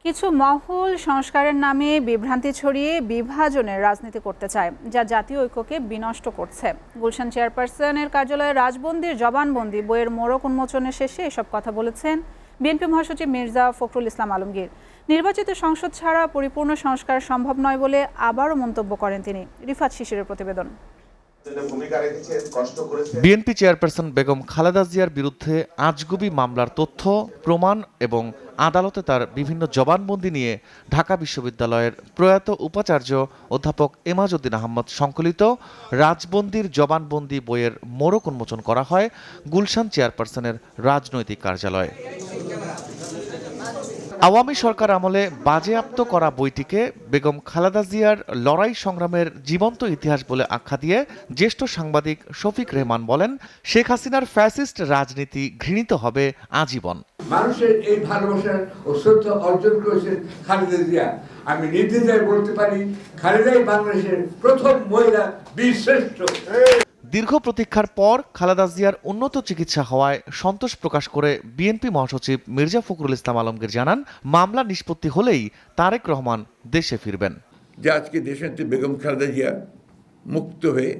কিছু মহল সংস্কারের নামে বিভ্রান্তি ছড়িয়ে বিভাজনের রাজনীতি করতে চায়, যা জাতীয় ঐক্যকে বিনষ্ট করছে। গুলশান চেয়ারপারসনের কার্যালয়ে রাজবন্দির জবানবন্দি বইয়ের মোড়ক উন্মোচনের শেষে এসব কথা বলেছেন বিএনপি মহাসচিব মির্জা ফখরুল ইসলাম আলমগীর। নির্বাচিত সংসদ ছাড়া পরিপূর্ণ সংস্কার সম্ভব নয় বলে আবারও মন্তব্য করেন তিনি। রিফাত শিশিরের প্রতিবেদন। বিএনপি চেয়ারপারসন বেগম খালেদা জিয়ার বিরুদ্ধে আজগুবি মামলার তথ্য প্রমাণ এবং আদালতে তার বিভিন্ন জবানবন্দি নিয়ে ঢাকা বিশ্ববিদ্যালয়ের প্রয়াত উপাচার্য অধ্যাপক এমাজউদ্দিন আহমদ সংকলিত রাজবন্দির জবানবন্দি বইয়ের মোড়ক উন্মোচন করা হয় গুলশান চেয়ারপারসনের রাজনৈতিক কার্যালয়ে। আওয়ামী সরকার আমলে বাজেয়াপ্ত করা বইটিকে বেগম খালেদা জিয়ার লড়াই সংগ্রামের জীবন্ত ইতিহাস বলে আখ্যা দিয়ে জ্যেষ্ঠ সাংবাদিক শফিক রেহমান বলেন, শেখ হাসিনার ফ্যাসিস্ট রাজনীতি ঘৃণিত হবে আজীবন। মানুষের এই ভালোবাসা ও শ্রদ্ধা অর্জন করেছেন খালেদা জিয়া। আমি নির্দ্বিধায় বলতে পারি, খালেদাই বাংলাদেশের প্রথম মহিলা বীরশ্রেষ্ঠ। দীর্ঘ প্রতীক্ষার পর খালেদা জিয়ার উন্নত চিকিৎসা হওয়ায় সন্তোষ প্রকাশ করে বিএনপি মহাসচিব মির্জা ফখরুল ইসলাম আলমগীর জানান, মামলা নিষ্পত্তি হলেই তারেক রহমান দেশে ফিরবেন। যে আজকে দেশনেত্রী বেগম খালেদা জিয়া মুক্ত হয়ে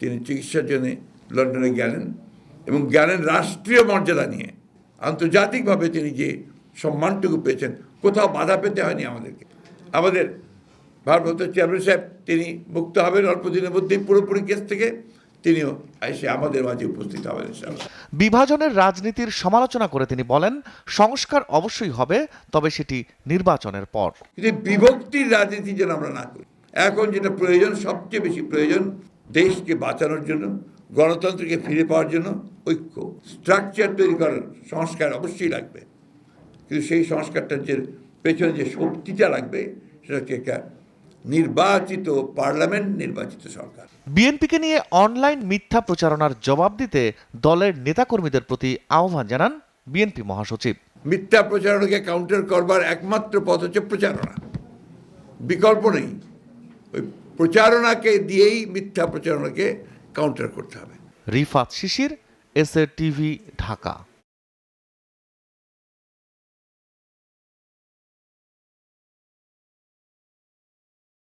তিনি চিকিৎসার জন্য লন্ডনে গেলেন এবং গেলেন রাষ্ট্রীয় মর্যাদা নিয়ে। আন্তর্জাতিকভাবে তিনি যে সম্মানটুকু পেয়েছেন, কোথাও বাধা পেতে হয়নি আমাদেরকে। আমাদের ভারপ্রাপ্ত চেয়ারম্যান সাহেব তিনি মুক্ত হবেন অল্প দিনের মধ্যেই পুরোপুরি কেস থেকে, তিনিও এসে আমাদের মাঝে উপস্থিত হবেন। বিভাজনের রাজনীতির সমালোচনা করে তিনি বলেন, সংস্কার অবশ্যই হবে, তবে সেটি নির্বাচনের পর। কিন্তু বিভক্তির রাজনীতি যেন আমরা না করি। এখন যেটা প্রয়োজন, সবচেয়ে বেশি প্রয়োজন দেশকে বাঁচানোর জন্য, গণতন্ত্রকে ফিরে পাওয়ার জন্য ঐক্য, স্ট্রাকচার তৈরি করার সংস্কার অবশ্যই লাগবে। কিন্তু সেই সংস্কারটার যে পেছনে যে শক্তিটা লাগবে সেটা হচ্ছে একটা নির্বাচিত পার্লামেন্ট, নির্বাচিত সরকার। বিএনপিকে নিয়ে অনলাইন মিথ্যা প্রচারণার জবাব দিতে দলের নেতাকর্মীদের প্রতি আহ্বান জানান বিএনপি মহাসচিব। মিথ্যা প্রচারণাকে কাউন্টার করবার একমাত্র পথ হচ্ছে প্রচারণা, বিকল্প নেই। ওই প্রচারণাকে দিয়েই মিথ্যা প্রচারণাকে কাউন্টার করতে হবে। রিফাত শিশির, এসএ টিভি, ঢাকা।